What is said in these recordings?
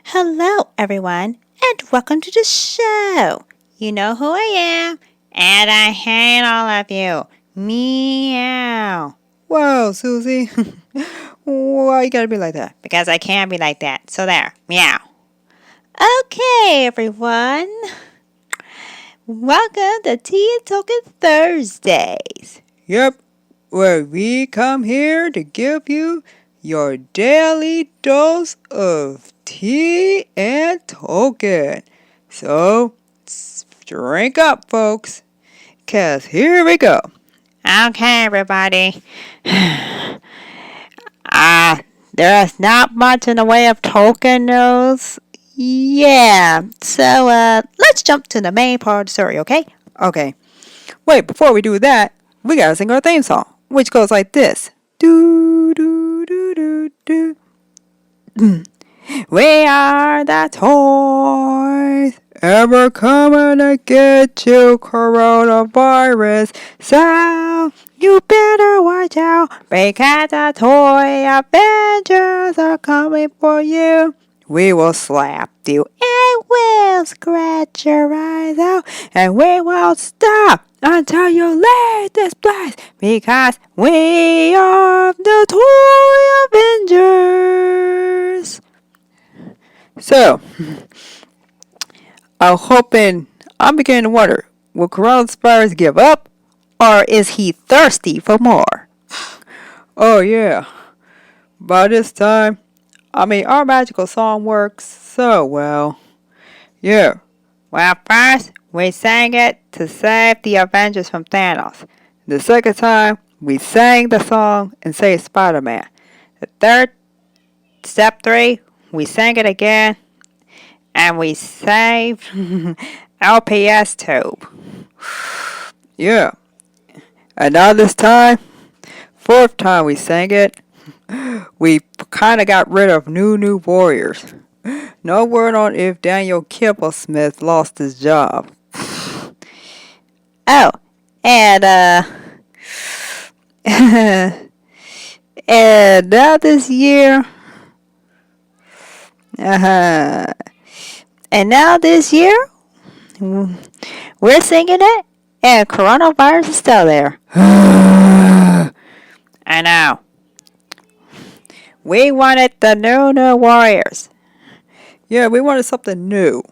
Hello, everyone, and welcome to the show. You know who I am, and I hate all of you. Meow. Wow, Susie. Why you gotta be like that? Because I can't be like that. So there. Meow. Okay, everyone. Welcome to Tea and Talking Thursdays. Yep, where we come here to give you your daily dose of tea and token. So, drink up, folks, 'cause here we go. Okay, everybody. There's not much in the way of token news. Yeah, so let's jump to the main part of the story, okay? Okay. Wait, before we do that, we gotta sing our theme song, which goes like this. Do do do do do. We are the toys, ever coming to get you, coronavirus. So you better watch out, because the toy Avengers are coming for you. We will slap you and we'll scratch your eyes out, and we won't stop until you leave this place, because we are the Toy Avengers. So, I'm beginning to wonder, will coronavirus give up, or is he thirsty for more? Oh yeah, by this time, our magical song works so well. Yeah. Well, first, we sang it to save the Avengers from Thanos. The second time, we sang the song and saved Spider-Man. The third, step 3, we sang it again, and we saved LPS Tube. Yeah. And now this time, fourth time we sang it, we kind of got rid of New Warriors. No word on if Daniel Kibblesmith lost his job. Oh, and and now this year, we're singing it, and coronavirus is still there. I know. We wanted the new Warriors. Yeah, we wanted something new,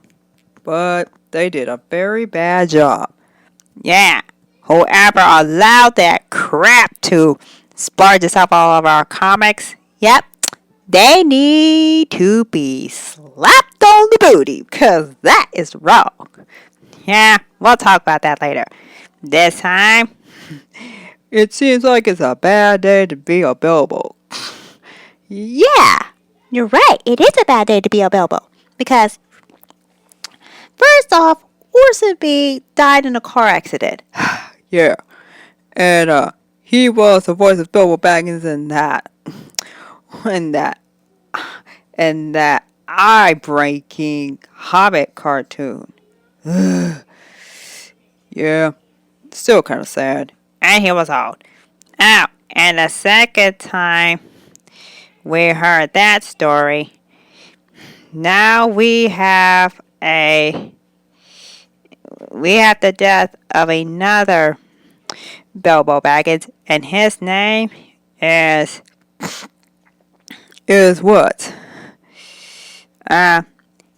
but they did a very bad job. Yeah, whoever allowed that crap to splurge itself all over our comics, yep, they need to be slapped on the booty, because that is wrong. Yeah, we'll talk about that later. This time, it seems like it's a bad day to be a Bilbo. Yeah, you're right. It is a bad day to be a Bilbo. Because, first off, Orson B died in a car accident. Yeah. And he was the voice of Bilbo Baggins in that eye-breaking Hobbit cartoon. Yeah. Still kind of sad. And he was old. Oh, and the second time we heard that story, now we have the death of another Bilbo Baggins, and his name is what?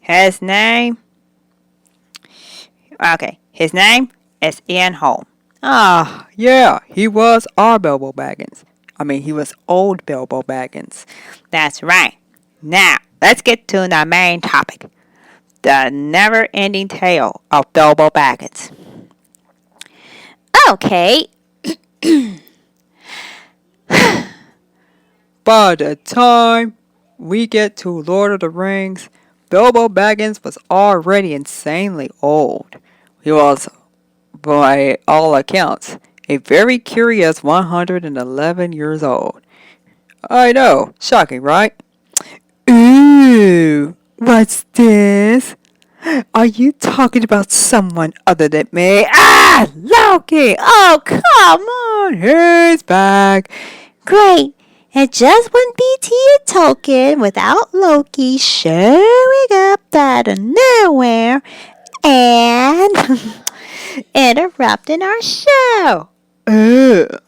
His name is Ian Holm. Ah, yeah, he was our Bilbo Baggins. He was old Bilbo Baggins. That's right. Now, let's get to the main topic. The never-ending tale of Bilbo Baggins. Okay. By the time we get to Lord of the Rings, Bilbo Baggins was already insanely old. He was, by all accounts, a very curious 111 years old. I know, shocking, right? Ooh, what's this? Are you talking about someone other than me? Ah, Loki! Oh, come on, he's back. Great. It just wouldn't be Tia Tolkien without Loki showing up out of nowhere and interrupting our show. Ugh.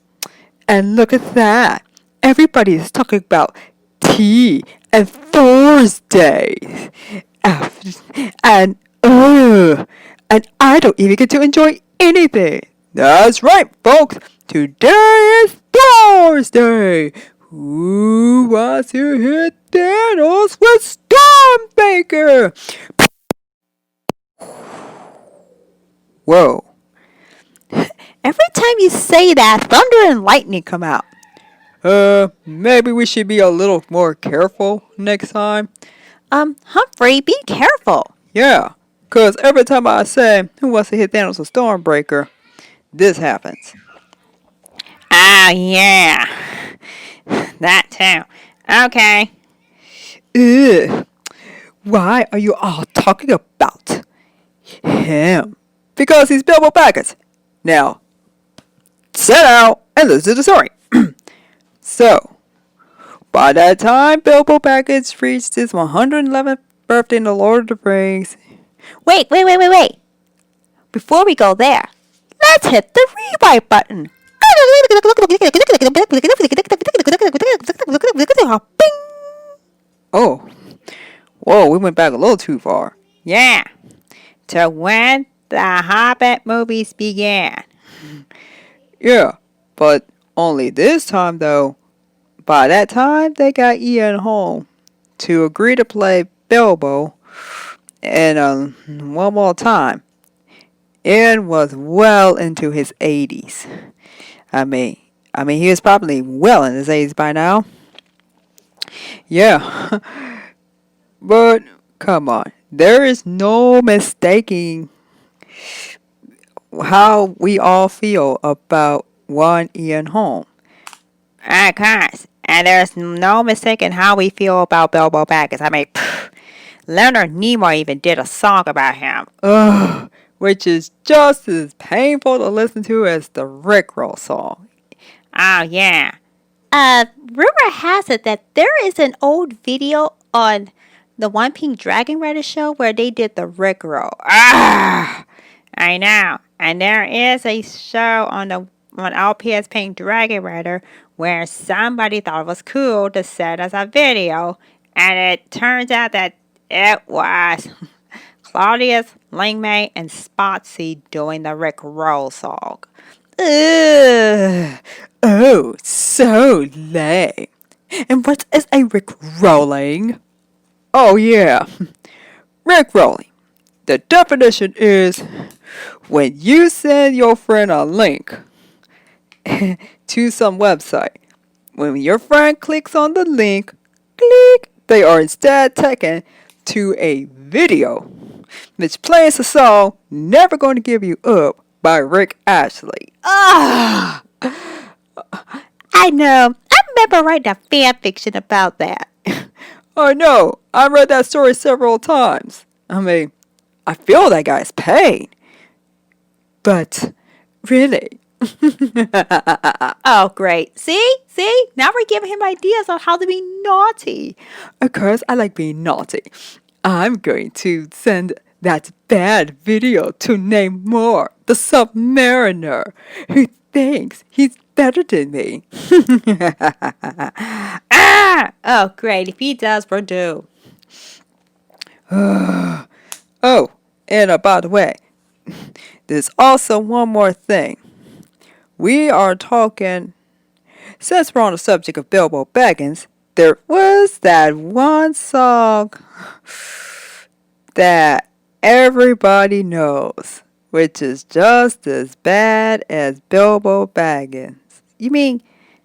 And look at that. Everybody is talking about tea and Thursdays. And and I don't even get to enjoy anything. That's right, folks. Today is Thursday. Who wants to hit Thanos with Stormbaker? Whoa. Every time you say that, thunder and lightning come out. Maybe we should be a little more careful next time. Humphrey, be careful. Yeah, 'cause every time I say, who wants to hit Thanos with Stormbreaker, this happens. Oh, yeah. That too. Okay. Ugh. Why are you all talking about him? Because he's Bilbo Baggins. Now, sit out and listen to the story. So, by that time Bilbo Baggins reached his 111th birthday in the Lord of the Rings. Wait. Before we go there, let's hit the rewind button. Bing! Oh, whoa, we went back a little too far. Yeah, to when the Hobbit movies began. Yeah, but only this time though. By that time, they got Ian Holm to agree to play Bilbo. And one more time, Ian was well into his 80s. I mean, he was probably well in his 80s by now. Yeah, but come on, there is no mistaking how we all feel about one Ian Holm. Of course. And there's no mistaking how we feel about Bilbo Baggins. I mean, Leonard Nimoy even did a song about him. Ugh, which is just as painful to listen to as the Rickroll song. Oh, yeah. Rumor has it that there is an old video on the One Pink Dragon Rider show where they did the Rickroll. Ah, I know. And there is a show on LPS Pink Dragon Rider where somebody thought it was cool to set as a video, and it turns out that it was Claudius, Lingmei, and Spotsy doing the Rickroll song. Ugh. Oh, so lame. And what is a Rickrolling? Oh yeah, Rickrolling. The definition is when you send your friend a link to some website. When your friend clicks on the link, they are instead taken to a video which plays a song Never Gonna Give You Up by Rick Astley. Ah! I know. I remember writing a fan fiction about that. I know. I read that story several times. I mean, I feel that guy's pain. But, really? Oh, great. See? Now we're giving him ideas on how to be naughty. Of course, I like being naughty. I'm going to send that bad video to Namárië, the Submariner, who thinks he's better than me. Ah! Oh, great. If he does, we're due. Oh, and by the way, there's also one more thing. We are talking, since we're on the subject of Bilbo Baggins, there was that one song that everybody knows, which is just as bad as Bilbo Baggins. You mean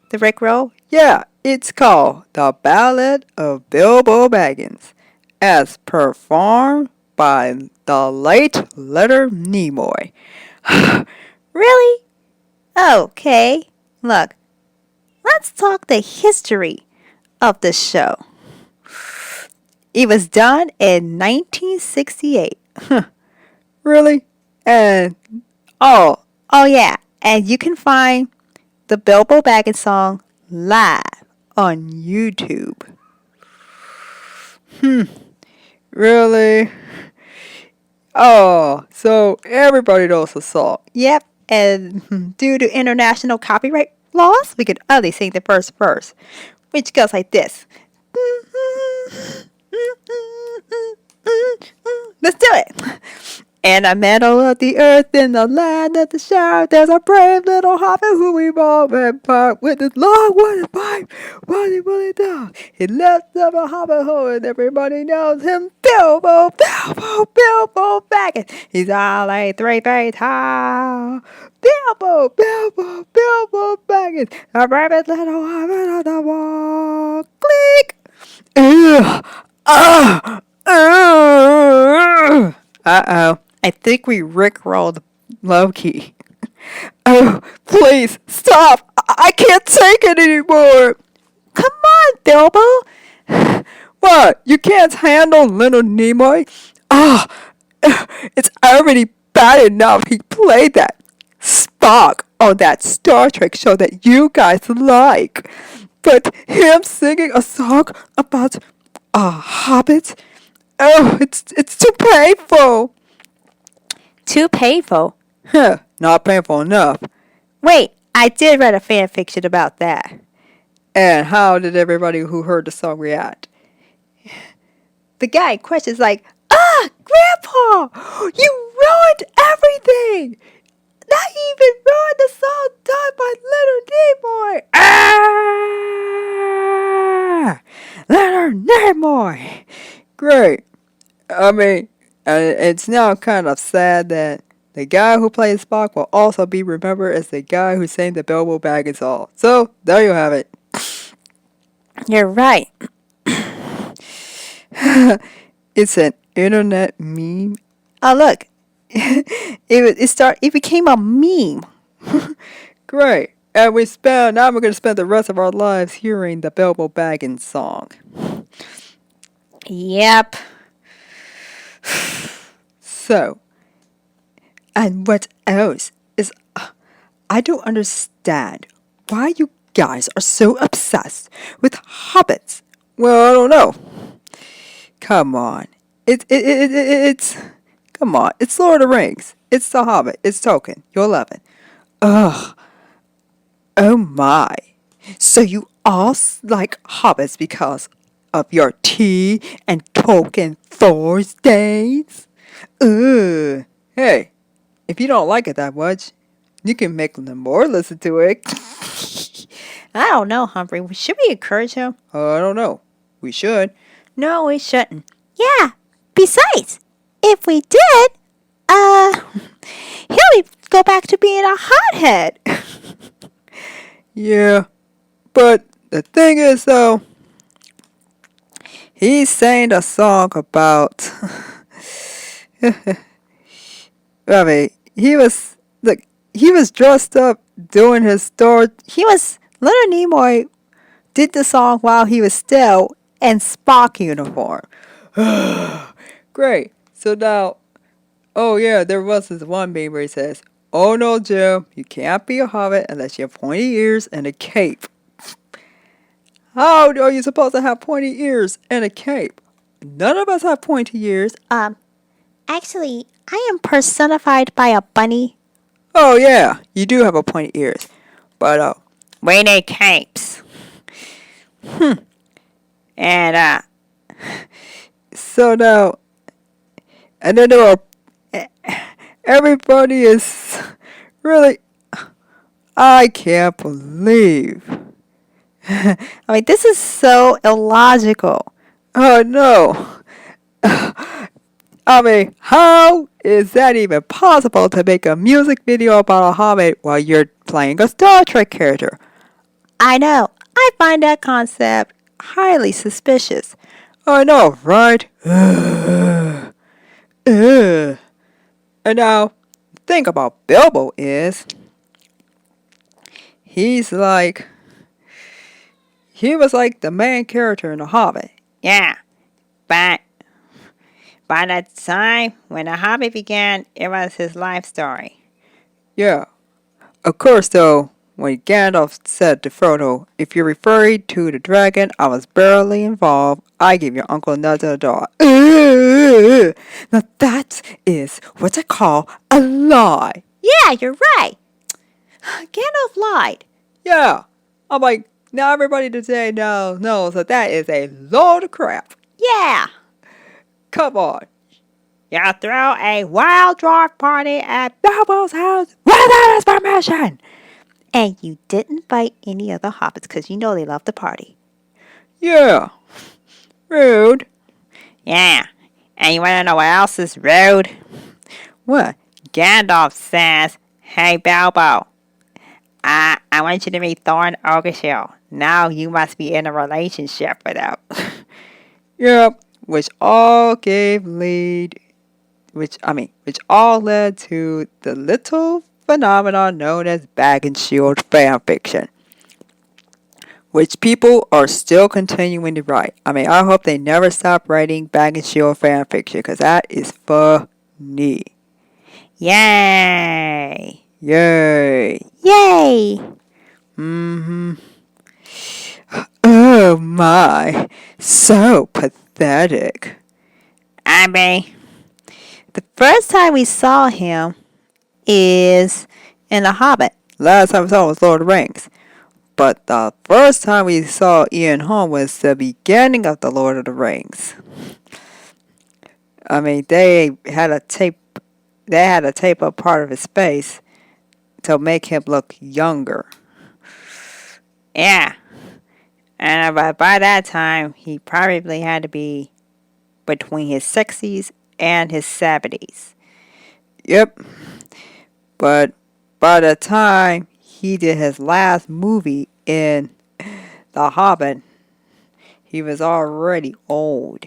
the Rickroll? Yeah, it's called The Ballad of Bilbo Baggins, as performed by the late Leonard Nimoy. Really? Okay. Look, let's talk the history of the show. It was done in 1968. Really? And Oh yeah. And you can find the Bilbo Baggins song live on YouTube. Really? Oh, so everybody knows the song. Yep, and due to international copyright laws, we could only sing the first verse, which goes like this. Let's do it. In the middle of the earth, in the land of the shadow, there's a brave little hobbit who we all went part with his long wooden pipe. What he really does, he lifts up a hobbit hole, and everybody knows him. Bilbo Baggins. He's all like 3 feet tall. Bilbo Baggins, a brave little hobbit on the wall. Click. Uh-oh. I think we rickrolled Loki. Oh, please, stop! I can't take it anymore! Come on, Bilbo. What? You can't handle little Nimoy? It's already bad enough he played that Spock on that Star Trek show that you guys like. But him singing a song about a hobbit? Oh, it's too painful. Too painful. Not painful enough. Wait, I did read a fan fiction about that. And how did everybody who heard the song react? The guy in question's like, Grandpa, you ruined everything. Not even ruined the song done by Leonard Nimoy. Great. I mean, it's now kind of sad that the guy who played Spock will also be remembered as the guy who sang the Bilbo Baggins song. So, there you have it. You're right. It's an internet meme. Oh, look. It became a meme. Great. And now we're going to spend the rest of our lives hearing the Bilbo Baggins song. Yep. So, and what else is, I don't understand why you guys are so obsessed with hobbits. Well, I don't know. Come on. Come on. It's Lord of the Rings. It's The Hobbit. It's Tolkien. You'll love it. Ugh. Oh my. So you all like hobbits because of your tea and Tolkien Thursdays? Ugh. Hey, if you don't like it that much, you can make them more listen to it. I don't know, Humphrey. Should we encourage him? I don't know. We should. No, we shouldn't. Yeah. Besides, if we did, he'll go back to being a hothead. Yeah. But the thing is, though, he sang a song about... I mean, he was dressed up doing his story. Leonard Nimoy did the song while he was still in Spock uniform. Great. So now, oh yeah, there was this one meme where he says, "Oh no, Jim, you can't be a hobbit unless you have pointy ears and a cape." How are you supposed to have pointy ears and a cape? None of us have pointy ears. Actually, I am personified by a bunny. Oh yeah, you do have a pointy ears, but We need capes. And so now, and then everybody is really, I can't believe. I mean, this is so illogical. Oh no. I mean, how is that even possible to make a music video about a hobbit while you're playing a Star Trek character? I know. I find that concept highly suspicious. I know, right? And now, the thing about Bilbo is, he was like the main character in The Hobbit. Yeah, but by the time when The Hobbit began, it was his life story. Yeah. Of course, though, when Gandalf said to Frodo, "If you're referring to the dragon, I was barely involved. I gave your uncle another dog." Now that is what I call a lie. Yeah, you're right. Gandalf lied. Yeah. I'm like, now everybody today knows that is a load of crap. Yeah. Come on. You throw a wild dwarf party at Bilbo's house without his permission. And you didn't invite any other hobbits because you know they love the party. Yeah. Rude. Yeah. And you want to know what else is rude? What? Gandalf says, "Hey, Bilbo, I want you to meet Thorin Oakeshott. Now you must be in a relationship with him." Yep. Which all led to the little phenomenon known as Baggins Shield fanfiction, which people are still continuing to write. I hope they never stop writing Baggins Shield fanfiction, because that is funny. Yay! Yay! Yay! Oh my, so pathetic. The first time we saw him is in The Hobbit. Last time we saw him was Lord of the Rings. But the first time we saw Ian Holm was the beginning of the Lord of the Rings. They had a tape up part of his face to make him look younger. Yeah. And by that time, he probably had to be between his 60s and his 70s. Yep. But by the time he did his last movie in The Hobbit, he was already old.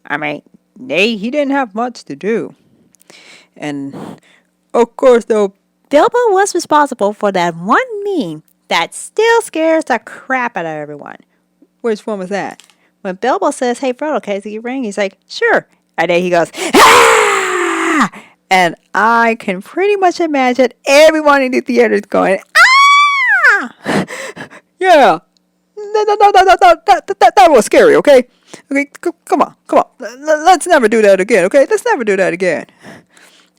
He didn't have much to do. And, of course, though, Bilbo was responsible for that one meme that still scares the crap out of everyone. Which one was that? When Bilbo says, "Hey, Frodo, can I see your ring?" He's like, "Sure." And then he goes, "Ah!" And I can pretty much imagine everyone in the theater going, "Ah!" Yeah. No, that was scary, okay? Okay, come on. Let's never do that again, okay? Let's never do that again.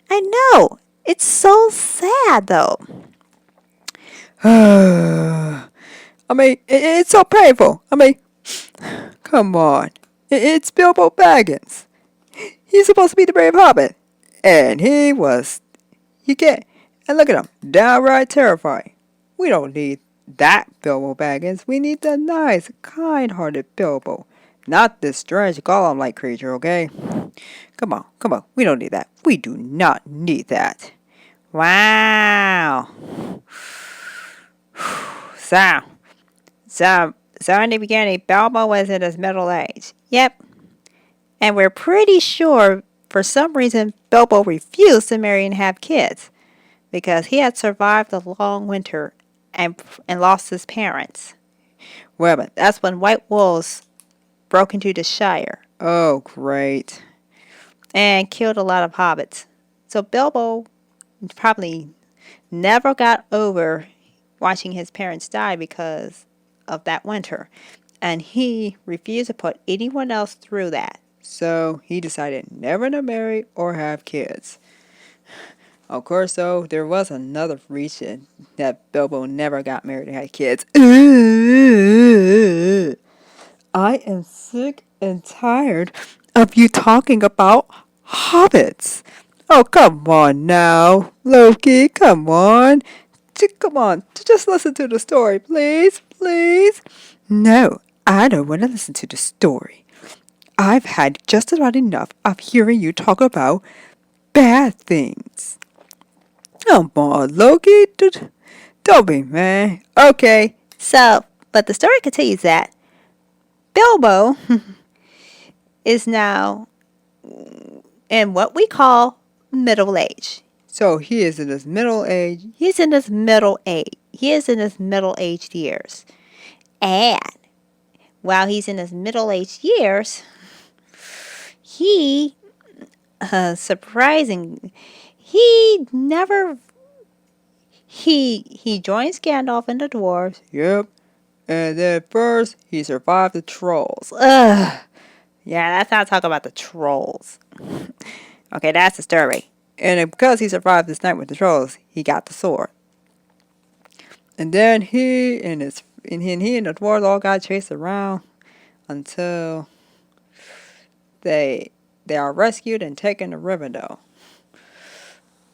I know. It's so sad, though. It's so painful. Come on. It's Bilbo Baggins. He's supposed to be the brave hobbit. And he can't. And look at him. Downright terrifying. We don't need that Bilbo Baggins. We need the nice, kind-hearted Bilbo. Not this strange golem-like creature, okay? Come on. We don't need that. We do not need that. Wow. So in the beginning, Bilbo was in his middle age. Yep. And we're pretty sure, for some reason, Bilbo refused to marry and have kids because he had survived the long winter and lost his parents. Well, That's when white wolves broke into the Shire. Oh, great. And killed a lot of hobbits. So Bilbo probably never got over watching his parents die because of that winter. And he refused to put anyone else through that. So he decided never to marry or have kids. Of course, though, there was another reason that Bilbo never got married and had kids. I am sick and tired of you talking about hobbits. Oh, come on now, Loki, come on. Just listen to the story, please. No, I don't want to listen to the story. I've had just about enough of hearing you talk about bad things. Come on, Loki. Don't be mad. Okay. So, but the story continues that Bilbo is now in what we call middle age. So he is in his middle age. He is in his middle aged years. And while he's in his middle-aged years, he He joins Gandalf and the dwarves. Yep. And then first, he survived the trolls. Ugh. Yeah, let's not talk about the trolls. Okay, that's the story. And because he survived this night with the trolls, he got the sword. And then he and the dwarves all got chased around until they are rescued and taken to Rivendell.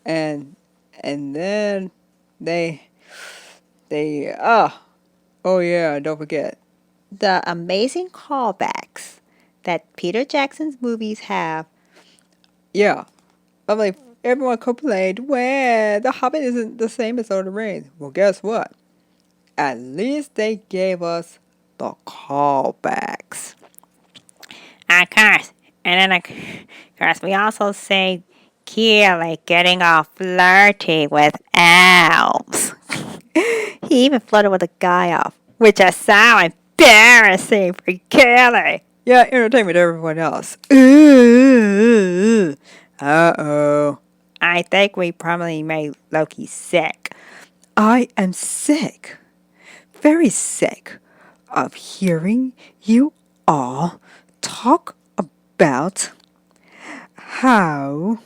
And then oh yeah, don't forget the amazing callbacks that Peter Jackson's movies have. Yeah. I'm like, everyone complained, well, The Hobbit isn't the same as Lord of the Rings. Well, guess what? At least they gave us the callbacks. Of course. And then, of course, we also see Kerrie getting all flirty with elves. He even flirted with a guy off, which is so embarrassing for Kerrie. Yeah, entertainment to everyone else. Ooh. Uh-oh. I think we probably made Loki sick. I am sick. Very sick of hearing you all talk about how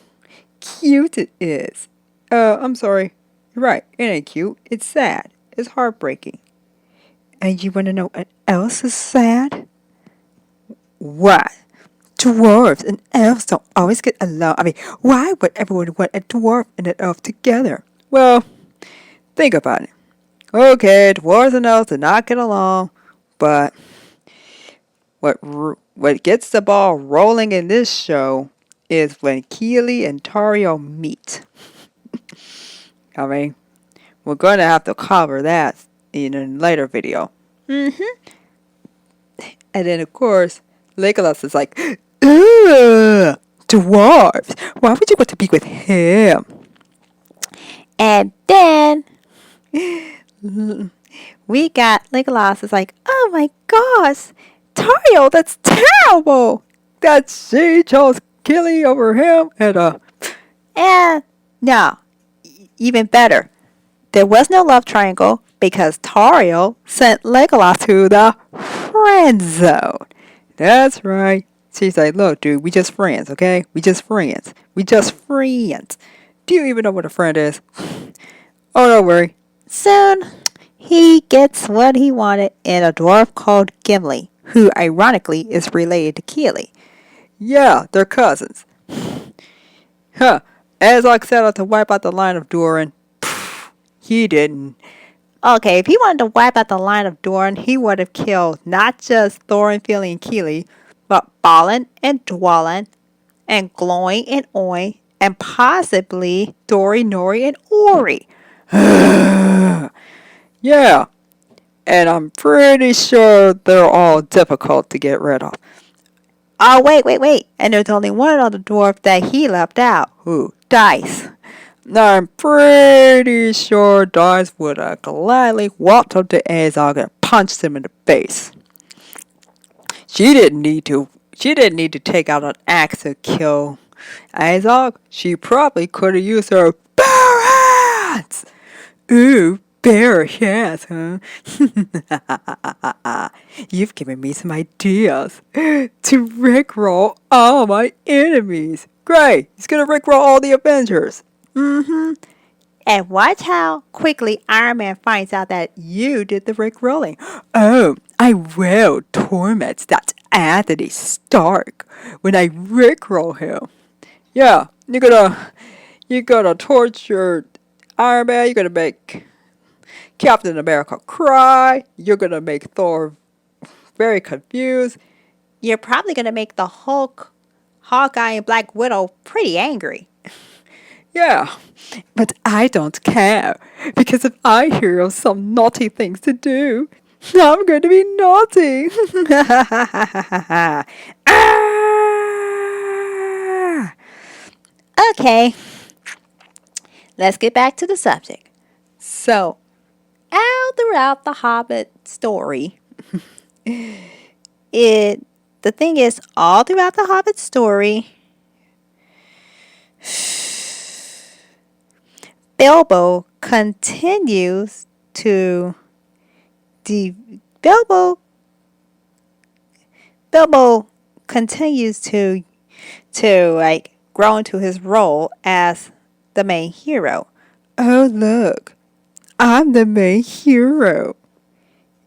cute it is. I'm sorry. You're right. It ain't cute. It's sad. It's heartbreaking. And you want to know what else is sad? What? Dwarves and elves don't always get along. I mean, why would everyone want a dwarf and an elf together? Well, think about it. Okay, dwarves and elves do not get along, but what gets the ball rolling in this show is when Keely and Tario meet. I mean, we're going to have to cover that in a later video. Mm-hmm. And then, of course, Legolas is like, ugh, dwarves. Why would you want to be with him? And then we got Legolas is like, oh my gosh, Tario, that's terrible. That she chose Keely over him And no, even better. There was no love triangle because Tario sent Legolas to the friend zone. That's right. She's like, look, dude, we just friends, okay? We just friends. We just friends. Do you even know what a friend is? Oh, don't worry. Soon, he gets what he wanted in a dwarf called Gimli, who ironically is related to Keely. Yeah, they're cousins. Huh. Azog set out to wipe out the line of Durin. He didn't. Okay, if he wanted to wipe out the line of Durin, he would have killed not just Thorin, Fili, and Keely, but Balin and Dwalin, and Glowing and Oin, and possibly Dori, Nori, and Ori. Yeah. And I'm pretty sure they're all difficult to get rid of. Oh, wait. And there's only one other dwarf that he left out. Who? Dice. I'm pretty sure Dice would have gladly walked up to Azog and punched him in the face. She didn't need to take out an axe to kill Azog. She probably could have used her bare hands. Ooh, bare hands, huh? You've given me some ideas to rickroll all my enemies. Great, he's gonna rickroll all the Avengers. Mm-hmm. And watch how quickly Iron Man finds out that you did the rickrolling. Oh, I will torment that Anthony Stark when I rickroll him. Yeah, you're gonna torture Iron Man. You're gonna make Captain America cry. You're gonna make Thor very confused. You're probably going to make the Hulk, Hawkeye, and Black Widow pretty angry. Yeah, but I don't care, because if I hear of some naughty things to do, I'm going to be naughty. Ah! Okay, let's get back to the subject. So, all throughout the Hobbit story, the thing is, all throughout the Hobbit story, Bilbo continues to Bilbo continues to like grow into his role as the main hero. Oh, look, I'm the main hero.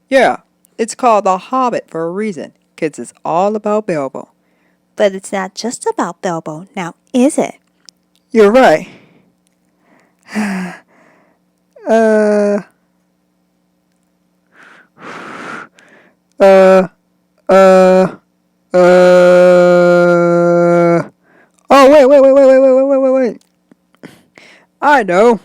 Yeah, it's called The Hobbit for a reason, 'cause it's all about Bilbo. But it's not just about Bilbo, now is it? You're right. uh, uh, uh, Oh, wait. I know.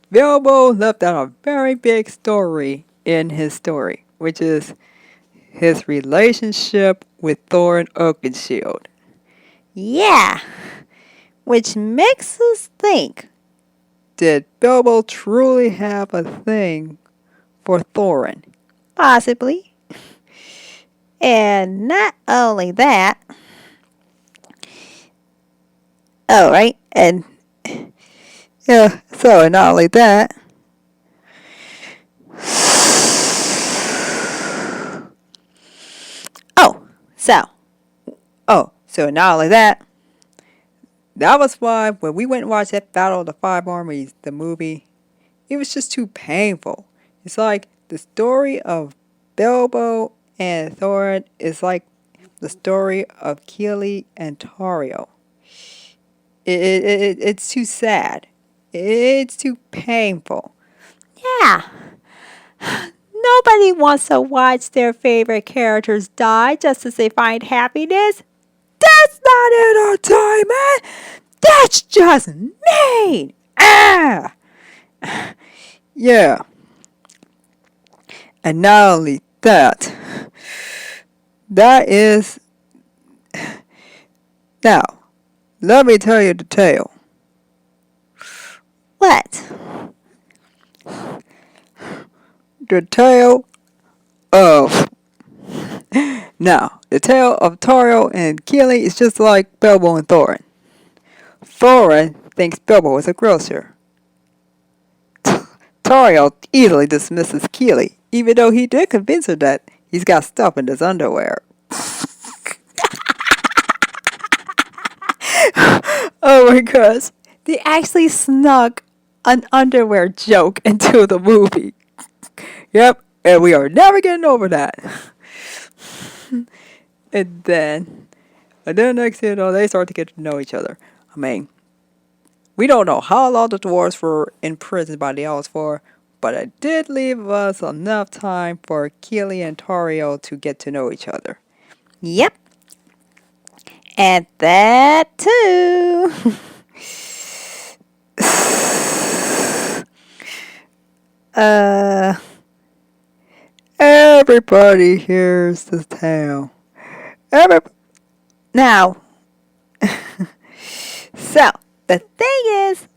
Bilbo left out a very big story in his story, which is his relationship with Thorin Oakenshield. Yeah, which makes us think. Did Bilbo truly have a thing for Thorin? Possibly. And not only that. Oh, right. And yeah, so not only that. So not only that. That was why when we went and watched that Battle of the Five Armies, the movie, it was just too painful. It's like the story of Bilbo and Thorin is like the story of Kerrie and Tario. It's too sad. It's too painful. Yeah. Nobody wants to watch their favorite characters die just as they find happiness. That's not entertainment. That's just mean. Ah. Yeah. And not only that, that is... Now, let me tell you the tale. What? The tale of... Now, the tale of Tario and Kerrie is just like Bilbo and Thorin. Thorin thinks Bilbo is a grocer. Tario easily dismisses Kerrie, even though he did convince her that he's got stuff in his underwear. Oh my gosh. They actually snuck an underwear joke into the movie. Yep, and we are never getting over that. And then next thing you know, they start to get to know each other. I mean, we don't know how long the dwarves were imprisoned by the elves for, but it did leave us enough time for Kerrie and Tario to get to know each other. Yep. And that too. Everybody hears the tale. Now, so the thing is,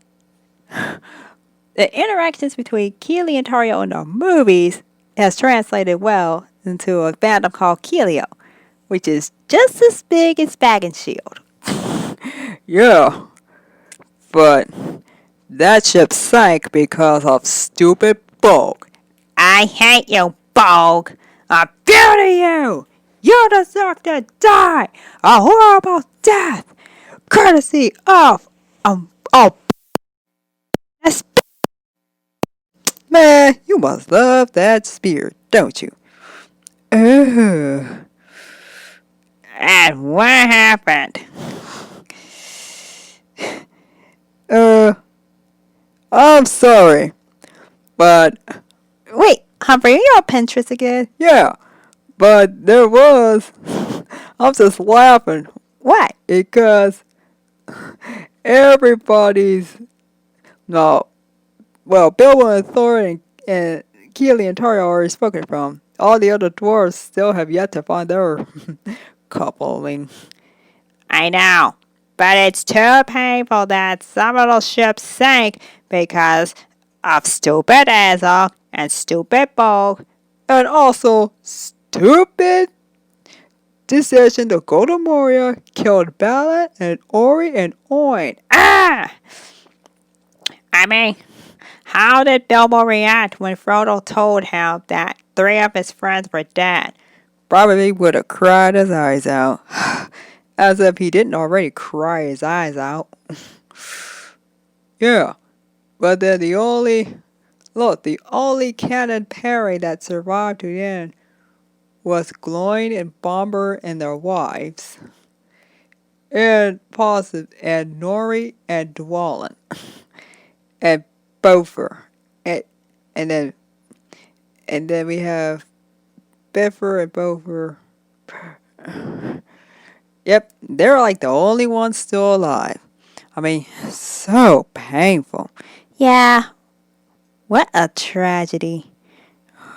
the interactions between Kerrie and Tario in the movies has translated well into a fandom called Kerrio, which is just as big as Baggins Shield. Yeah, but that ship sank because of stupid Bog. I hate you, Bog. I'm due to you. You deserve to die a horrible death, courtesy of Man, you must love that spear, don't you? And what happened? I'm sorry, but... Wait, Humphrey, are you on Pinterest again? Yeah, but there was... I'm just laughing. Why? Because everybody's... No, well, Bilbo and Thorin and Kerrie and Tario are already spoken from. All the other dwarves still have yet to find their coupling. I know, but it's too painful that some of those ships sank because of stupid Azog and stupid Bog. And also, stupid decision to go to Moria killed Balin and Ori and Oin. Ah! I mean, how did Bilbo react when Frodo told him that 3 of his friends were dead? Probably would have cried his eyes out. As if he didn't already cry his eyes out. Yeah, but then the only canon pairing that survived to the end was Gloin and Bomber and their wives. And Nori and Dwalin. And Bofer. And then we have Biffer and Bofer. Yep, they're like the only ones still alive. I mean, so painful. Yeah, what a tragedy.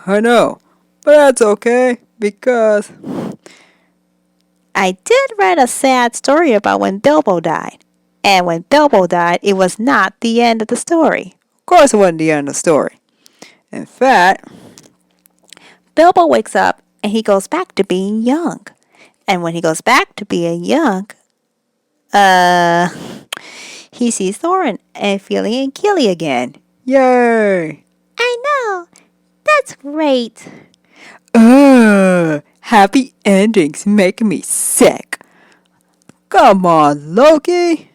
I know, but that's okay because I did write a sad story about when Bilbo died. And when Bilbo died, it was not the end of the story. of course it wasn't the end of the story. In fact, Bilbo wakes up and he goes back to being young. And when he goes back to being young, he sees Thorin and Fili and Kili again. yay! I know. That's great. Happy endings make me sick. Come on, Loki.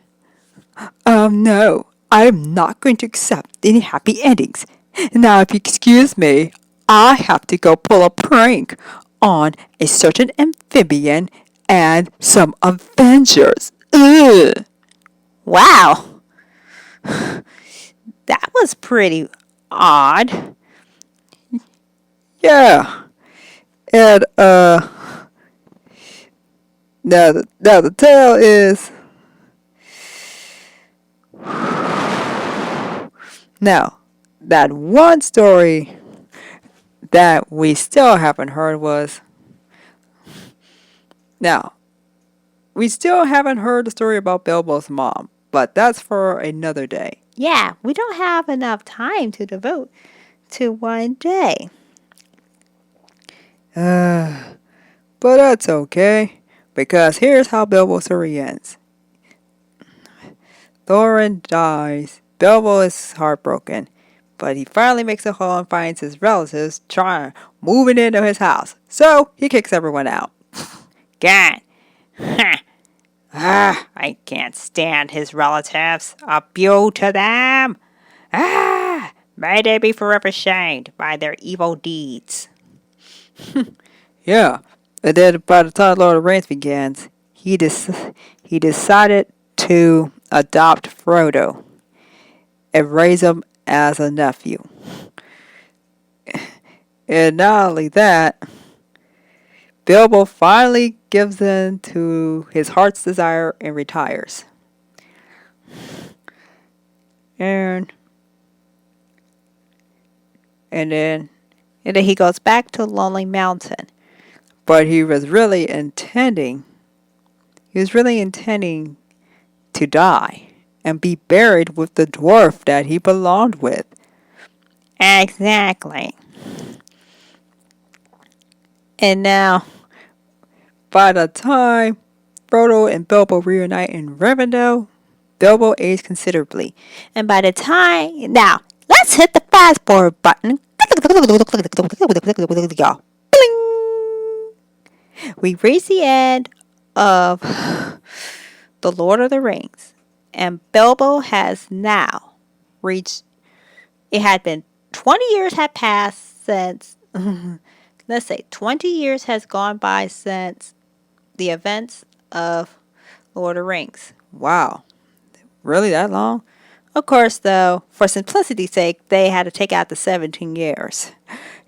No, I'm not going to accept any happy endings. Now, if you excuse me, I have to go pull a prank on a certain amphibian and some Avengers. Ugh. Wow. That was pretty odd. Yeah. And, now the tale is... Now, that one story that we still haven't heard was... Now, we still haven't heard the story about Bilbo's mom, but that's for another day. Yeah, we don't have enough time to devote to one day. But that's okay, because here's how Bilbo's story ends. Thorin dies. Bilbo is heartbroken, but he finally makes it home and finds his relatives moving into his house. So he kicks everyone out. God. I can't stand his relatives. Abuse to them. May they be forever shamed by their evil deeds. Yeah, and then by the time Lord of the Rings begins, he decided to adopt Frodo and raise him as a nephew. And not only that, Bilbo finally gives in to his heart's desire and retires. And then he goes back to Lonely Mountain. But he was really intending to die and be buried with the dwarf that he belonged with. Exactly. And now, by the time Frodo and Bilbo reunite in Rivendell, Bilbo aged considerably. And by the time, now, let's hit the fast forward button. We reach the end of The Lord of the Rings. And Bilbo has now reached, it had been 20 years had passed since, let's say 20 years has gone by since the events of Lord of the Rings. Wow. Really that long? Of course, though, for simplicity's sake, they had to take out the 17 years.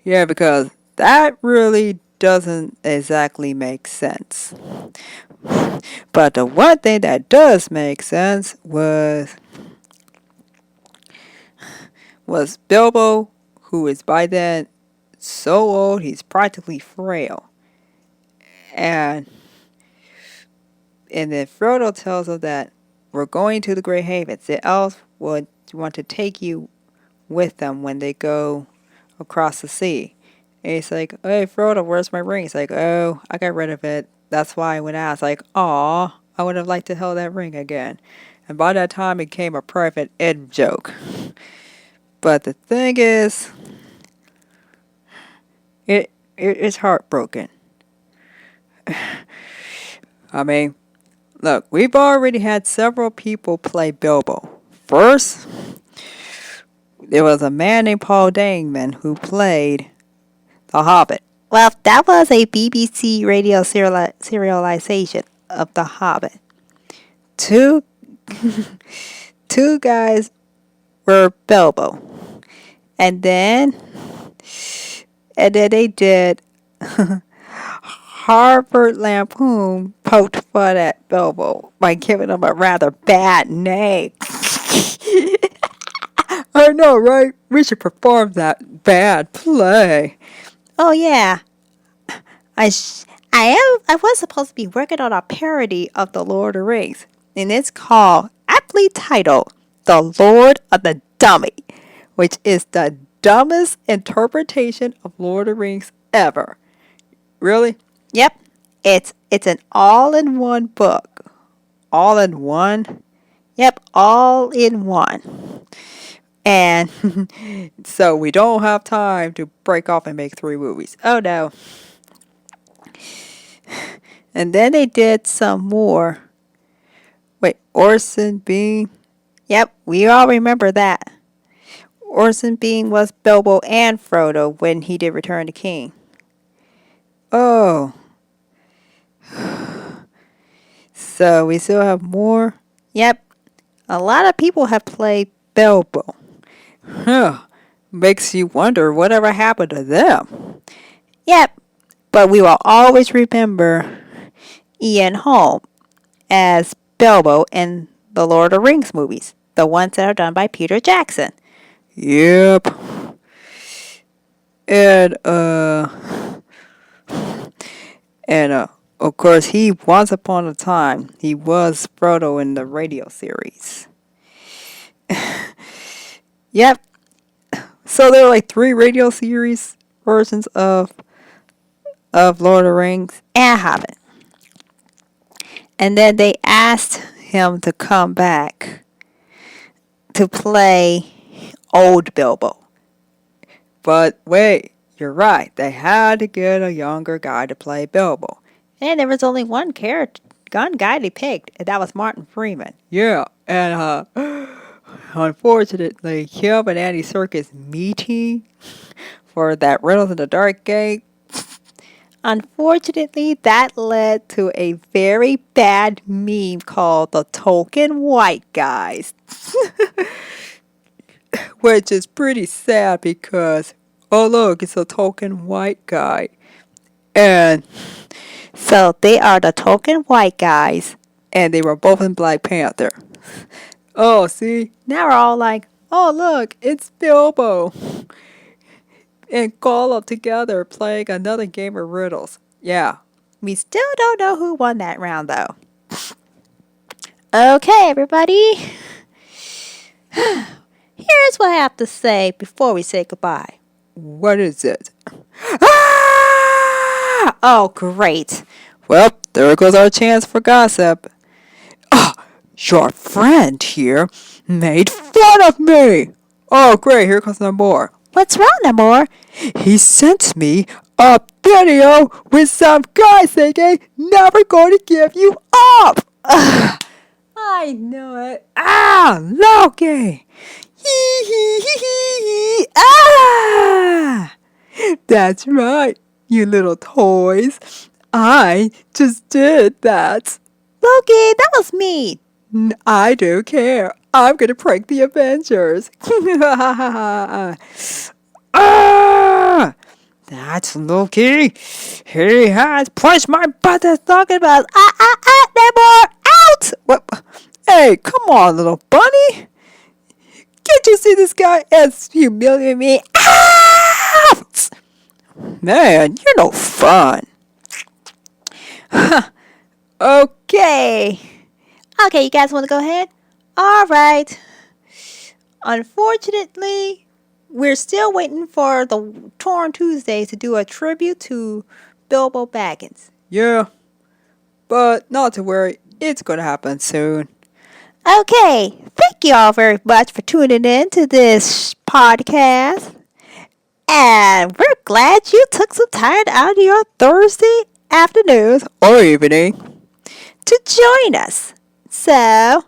Yeah, because that really doesn't exactly make sense. But the one thing that does make sense was Bilbo, who is by then so old he's practically frail. And then Frodo tells him that we're going to the Grey Havens. The elves would want to take you with them when they go across the sea. And he's like, hey, Frodo, where's my ring? He's like, oh, I got rid of it. That's why I went out. It's like, aw, I would have liked to hold that ring again. and by that time it became a private ed joke. But the thing is, it is heartbroken. I mean, look, we've already had several people play Bilbo. First, there was a man named Paul Dangman who played The Hobbit. Well, that was a BBC radio serialization of The Hobbit. Two guys were Bilbo. And then they did Harvard Lampoon poked fun at Bilbo by giving him a rather bad name. I know, right? We should perform that bad play. Oh yeah, I was supposed to be working on a parody of The Lord of the Rings, and it's called, aptly titled, The Lord of the Dummy, which is the dumbest interpretation of Lord of the Rings ever. Really? Yep, it's an all-in-one book. All in one? Yep, all in one. And so we don't have time to break off and make 3 movies. Oh no. And then they did some more. Wait, Orson Bean? Yep, we all remember that. Orson Bean was Bilbo and Frodo when he did Return to King. Oh. So we still have more? Yep, a lot of people have played Bilbo. Huh. Makes you wonder whatever happened to them. Yep, but we will always remember Ian Holm as Bilbo in the Lord of the Rings movies, the ones that are done by Peter Jackson. Yep. And of course, once upon a time, he was Frodo in the radio series. Yep. So there are like 3 radio series versions of Lord of the Rings And Hobbit. and then they asked him to come back to play old Bilbo. But wait, you're right. They had to get a younger guy to play Bilbo. And there was only one guy they picked, and that was Martin Freeman. Yeah, and unfortunately, him and Andy Serkis meeting for that Riddles in the Dark game, Unfortunately, that led to a very bad meme called the Token White Guys. which is pretty sad because, oh look, it's a token white guy. And So they are the Token White Guys. they were both in Black Panther. Oh, see? Now we're all like, oh look, it's Bilbo and Gollum together playing another game of riddles. Yeah. We still don't know who won that round, though. Okay, everybody. Here's what I have to say before we say goodbye. What is it? Ah! Oh, great. Well, there goes our chance for gossip. Your friend here made fun of me. Oh, great, here comes some more. What's wrong, Namárië? He sent me a video with some guy saying, never going to give you up. I know it. Loki. That's right, you little toys. I just did that. Loki, that was me. I don't care. I'm gonna prank the Avengers. That's Loki. He has pushed my button talking about Namárië out. What? Hey, come on, little bunny. Can't you see this guy is humiliating me? Out! Man, you're no fun. Okay. Okay, you guys want to go ahead? All right. Unfortunately, we're still waiting for the Torn Tuesdays to do a tribute to Bilbo Baggins. Yeah, but not to worry. It's gonna happen soon. Okay, thank you all very much for tuning in to this podcast. And we're glad you took some time out of your Thursday afternoons or evening. to join us. So,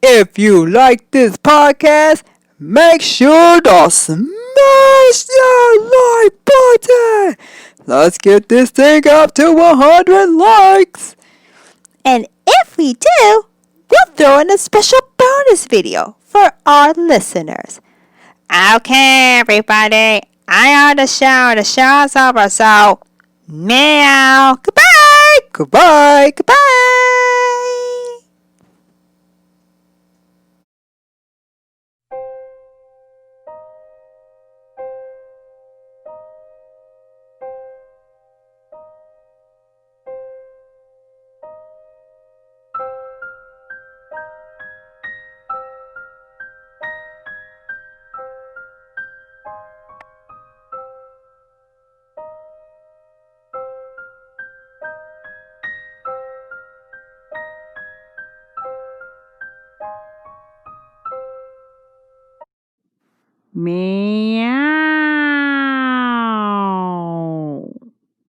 If you like this podcast, make sure to smash that like button. Let's get this thing up to 100 likes. and if we do, we'll throw in a special bonus video for our listeners. Okay, everybody, I on the show. The show's over, so meow. Goodbye. Goodbye. Goodbye. Meow.